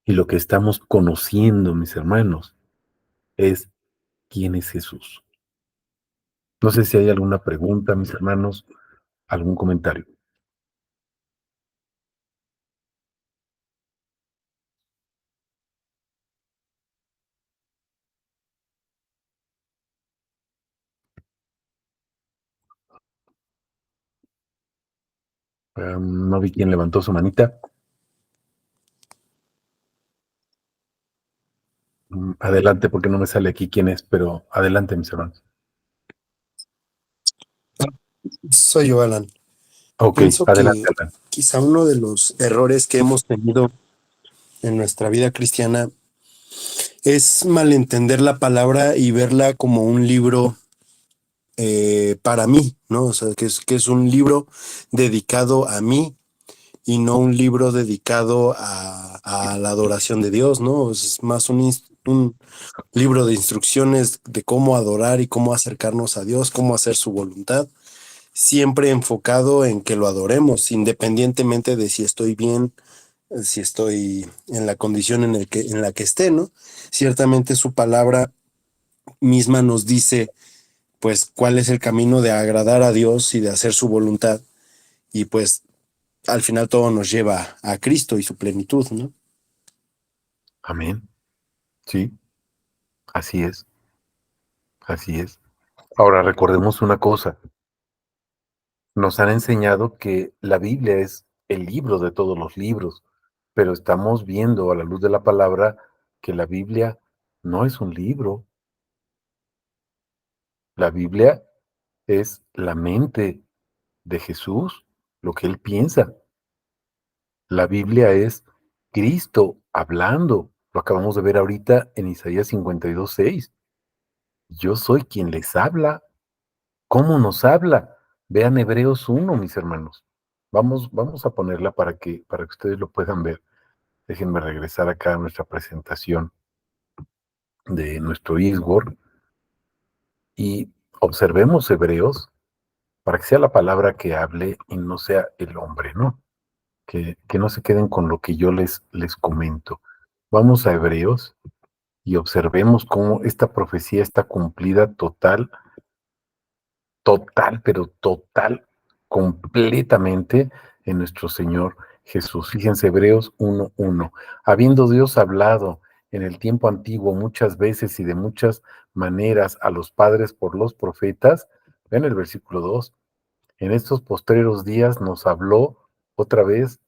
Y lo que estamos conociendo, mis hermanos, es quién es Jesús. No sé si hay alguna pregunta, mis hermanos, algún comentario. No vi quién levantó su manita. Adelante, porque no me sale aquí quién es, pero adelante, mis hermanos. Soy yo, Alan. Ok, Pienso adelante, que Alan. quizá uno de los errores que hemos tenido en nuestra vida cristiana es malentender la palabra y verla como un libro para mí, ¿no? O sea, que es un libro dedicado a mí y no un libro dedicado a la adoración de Dios, ¿no? Es más un libro de instrucciones de cómo adorar y cómo acercarnos a Dios, cómo hacer su voluntad, siempre enfocado en que lo adoremos, independientemente de si estoy bien, si estoy en la condición en la que esté, ¿no? Ciertamente su palabra misma nos dice, pues, cuál es el camino de agradar a Dios y de hacer su voluntad, y pues al final todo nos lleva a Cristo y su plenitud, ¿no? Amén. Sí, así es, así es. Ahora recordemos una cosa. Nos han enseñado que la Biblia es el libro de todos los libros, pero estamos viendo a la luz de la palabra que la Biblia no es un libro. La Biblia es la mente de Jesús, lo que él piensa. La Biblia es Cristo hablando. Lo acabamos de ver ahorita en Isaías 52:6. Yo soy quien les habla. ¿Cómo nos habla? Vean Hebreos 1, mis hermanos. Vamos a ponerla para que ustedes lo puedan ver. Déjenme regresar acá a nuestra presentación de nuestro Isgor y observemos Hebreos para que sea la palabra que hable y no sea el hombre, ¿no? Que no se queden con lo que yo les comento. Vamos a Hebreos y observemos cómo esta profecía está cumplida total, pero total, completamente en nuestro Señor Jesús. Fíjense, Hebreos 1:1. Habiendo Dios hablado en el tiempo antiguo muchas veces y de muchas maneras a los padres por los profetas, ven el versículo 2, en estos postreros días nos habló otra vez,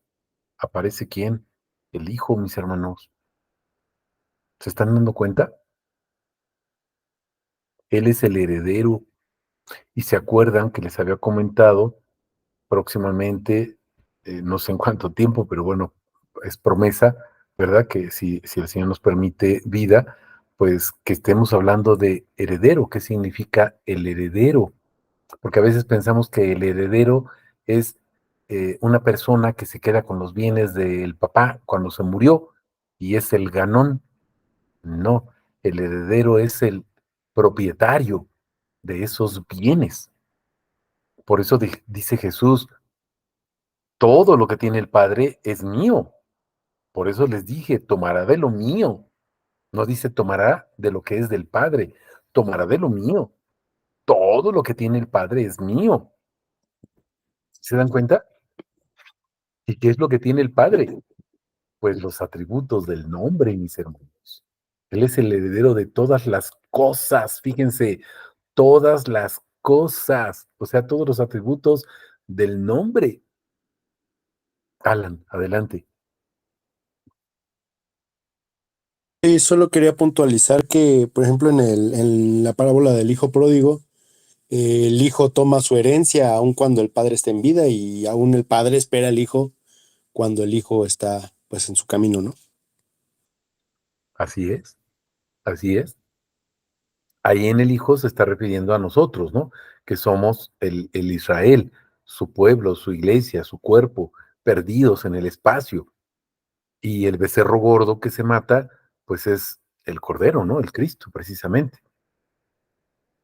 aparece quién, el Hijo, mis hermanos. ¿Se están dando cuenta? Él es el heredero. Y se acuerdan que les había comentado próximamente no sé en cuánto tiempo, pero bueno, es promesa, ¿verdad? Que si el Señor nos permite vida, pues que estemos hablando de heredero. ¿Qué significa el heredero? Porque a veces pensamos que el heredero es una persona que se queda con los bienes del papá cuando se murió y es el ganón. No, el heredero es el propietario de esos bienes. Por eso dice Jesús, todo lo que tiene el Padre es mío. Por eso les dije, tomará de lo mío. No dice tomará de lo que es del Padre, tomará de lo mío. Todo lo que tiene el Padre es mío. ¿Se dan cuenta? ¿Y qué es lo que tiene el Padre? Pues los atributos del nombre, mis hermanos. Él es el heredero de todas las cosas, fíjense, todas las cosas, o sea, todos los atributos del nombre. Alan, adelante. Y solo quería puntualizar que, por ejemplo, en la parábola del hijo pródigo, el hijo toma su herencia aun cuando el padre está en vida y aún el padre espera al hijo cuando el hijo está pues en su camino, ¿no? Así es, así es. Ahí en el Hijo se está refiriendo a nosotros, ¿no? Que somos el Israel, su pueblo, su iglesia, su cuerpo, perdidos en el espacio. Y el becerro gordo que se mata, pues es el Cordero, ¿no? El Cristo, precisamente.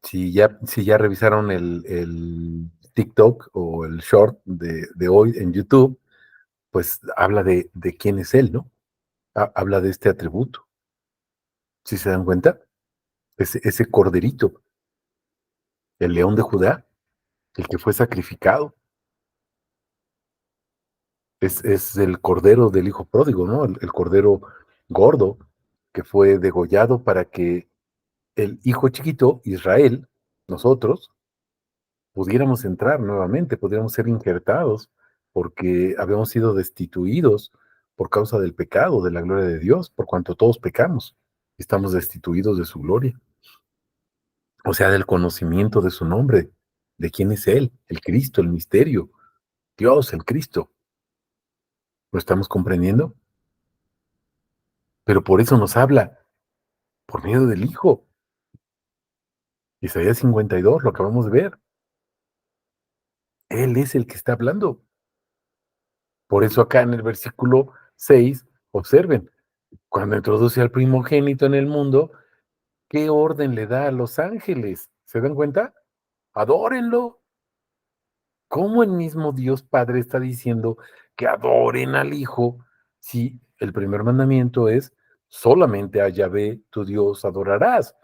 Si ya revisaron el TikTok o el short de hoy en YouTube, pues habla de quién es Él, ¿no? Habla de este atributo. ¿Sí se dan cuenta? Ese corderito, el león de Judá, el que fue sacrificado. Es el cordero del hijo pródigo, ¿no? El cordero gordo que fue degollado para que el hijo chiquito, Israel, nosotros, pudiéramos entrar nuevamente, pudiéramos ser injertados, porque habíamos sido destituidos por causa del pecado, de la gloria de Dios, por cuanto todos pecamos. Estamos destituidos de su gloria, o sea, del conocimiento de su nombre, de quién es Él, el Cristo, el misterio, Dios, el Cristo. ¿Lo estamos comprendiendo? Pero por eso nos habla por medio del Hijo. Isaías 52, lo acabamos de ver. Él es el que está hablando. Por eso acá en el versículo 6, observen, cuando introduce al primogénito en el mundo, ¿qué orden le da a los ángeles? ¿Se dan cuenta? Adórenlo. ¿Cómo el mismo Dios Padre está diciendo que adoren al Hijo si el primer mandamiento es solamente a Yahvé tu Dios adorarás?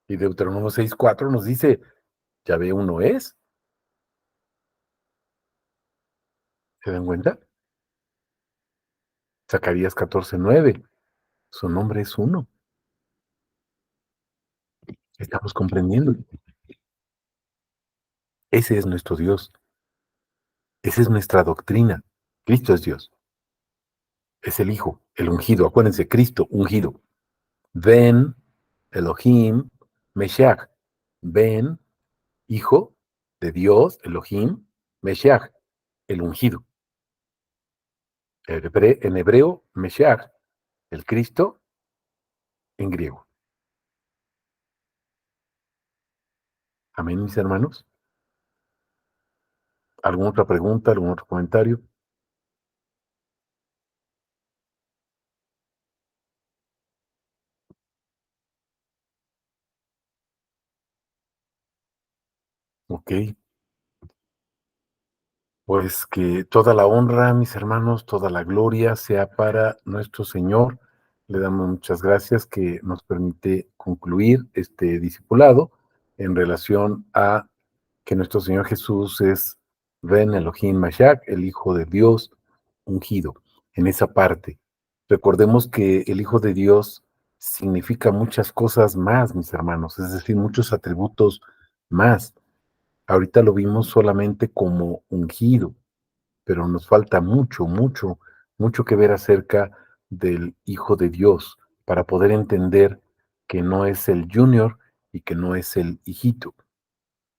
Y Deuteronomio 6:4 nos dice, Yahvé uno es. ¿Se dan cuenta? Zacarías 14:9, su nombre es uno. Estamos comprendiendo. Ese es nuestro Dios. Esa es nuestra doctrina. Cristo es Dios. Es el Hijo, el ungido. Acuérdense, Cristo ungido. Ven, Elohim, Meshiach. Ven, Hijo de Dios, Elohim, Meshiach, el ungido. En hebreo, Meshiach, el Cristo en griego. Amén, mis hermanos. ¿Alguna otra pregunta, algún otro comentario? Ok. Pues que toda la honra, mis hermanos, toda la gloria sea para nuestro Señor. Le damos muchas gracias que nos permite concluir este discipulado en relación a que nuestro Señor Jesús es Ben Elohim Mashiach, el Hijo de Dios ungido. En esa parte, recordemos que el Hijo de Dios significa muchas cosas más, mis hermanos, es decir, muchos atributos más. Ahorita lo vimos solamente como ungido, pero nos falta mucho, mucho, mucho que ver acerca del Hijo de Dios para poder entender que no es el junior y que no es el hijito.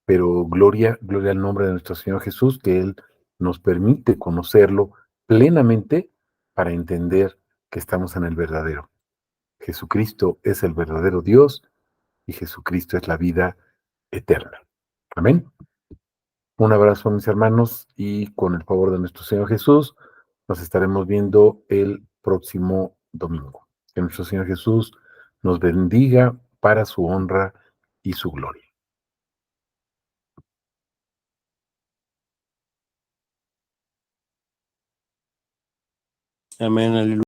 Pero gloria, gloria al nombre de nuestro Señor Jesús, que Él nos permite conocerlo plenamente para entender que estamos en el verdadero. Jesucristo es el verdadero Dios y Jesucristo es la vida eterna. Amén. Un abrazo, mis hermanos, y con el favor de nuestro Señor Jesús, nos estaremos viendo el próximo domingo. Que nuestro Señor Jesús nos bendiga para su honra y su gloria. Amén, aleluya.